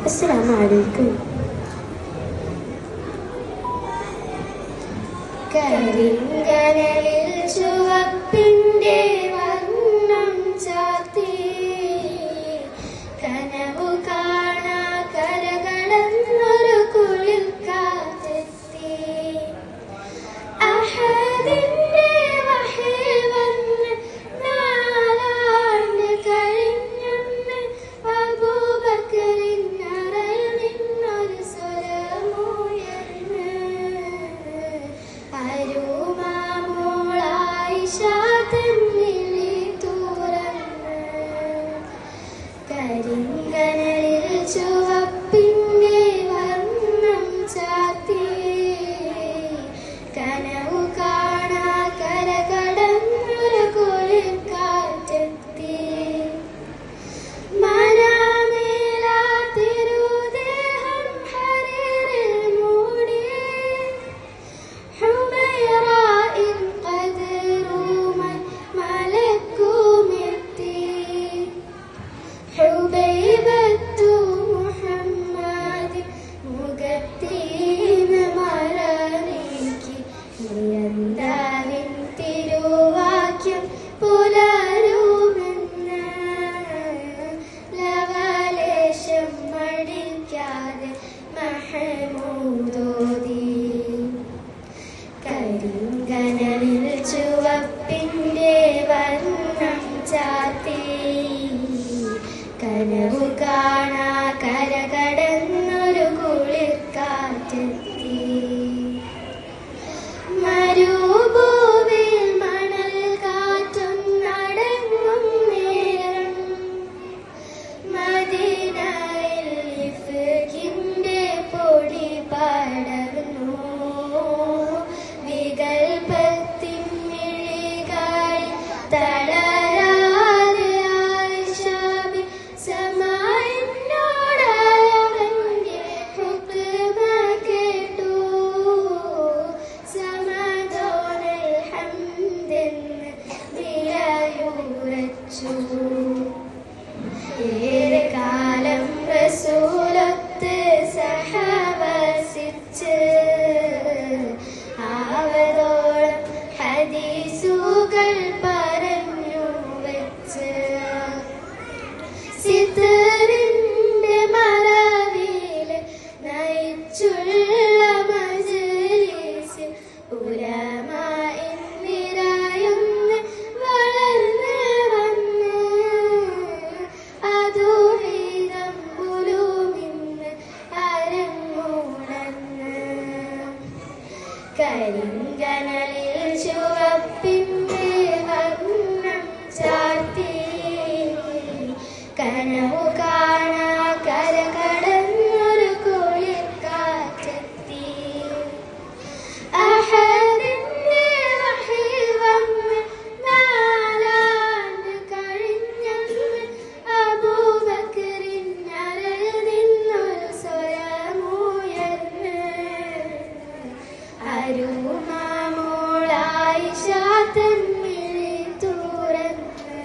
അസ്സലാമു അലൈക്കും. കരിങ്കനലിൽ ചുവപ്പിൻ്റെ വർണ്ണം ചാർത്തി കനവു കാണാ കരകടന്നൊരു കുളിർ കാറ്റെത്തി. അഹദിന്റെ വഹിൽ വന്ന് നാലാണ്ട് കഴിഞ്ഞെന്ന് അബൂബക്കറിൻ അറയിൽ നിന്നൊരു സ്വരമുയർന്ന്. അരുമാമോൾ ആയിഷ തന്നിലെ തുറന്ന്. കരിങ്കനലിൽ ചുവപ്പിൻ്റെ വർണ്ണം ചാർത്തി കനവു കാണാ കരകടന്നൊരു കുളിർ കാറ്റെത്തി. മനാമേലാ തിരുദേഹം ഹരീറിൽ മൂടി ഹുമൈറാഇൻ ഖദറുമായി മലക്കുമെത്തി. ഹുബൈബത്തു മുഹമ്മദ് മുഖത്തീന്ന് മറ നീക്കി. നിയന്താവിൻ തിരുവാക്യം പുലരുമെന്ന് ലവലേശം മടിക്കാതെ മഹമൂദോദി. കരിങ്കനലിൽ ചുവപ്പിൻ്റെ വർണ്ണം ചാർത്തി കനവു കാണാ കരകടന്നൊരു കുളിർ കാറ്റെത്തി. മരുഭൂമിയിൽ മണൽ കാറ്റൊന്നടങ്ങും നേരം മദീനയിൽ ഇഫ്കിന്റെ പൊടി പടർന്നു. വികൽപ്പത്തിൻ മിഴികളിൽ തളരാതെ ആയിഷ ബി സമാഇന്നോടായവന്റെ ഹുക്മ കേട്ടു. സമദോനൽ ഹംദെന്ന് നിലയുറച്ചു. ഏറെ കാലം റസൂലൊത്ത് സഹവസിച്ച് ആവതോളം ഹദീസുകൾ പറഞ്ഞു വെച്ച്. സിത്തറിന്റെ മറവില് നയിച്ചുള്ള മജ്‌ലിസിൽ ഉലമാഇൻ നിരയൊന്ന് വളർന്ന് വന്ന്. അതുവിധം ഉലൂമിന്ന് അരങ്ങുണർന്ന്. കരിങ്കനലിൽ ചുവപ്പിൻ്റെ വർണ്ണം ചാർത്തി കനവു കാണാ കരകടന്നൊരു കുളിർ കാറ്റെത്തി. അഹദിന്റെ വഹിൽ വന്ന് നാലാണ്ട് കഴിഞ്ഞെന്ന് അബൂബക്കറിൻ അറയിൽ നിന്നൊരു സ്വരമുയർന്ന്. അരുമാമോൾ ആയിഷ തന്നിലെ തുറന്ന്.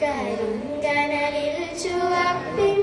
കരിങ്കനലിൽ ചുവപ്പിൻ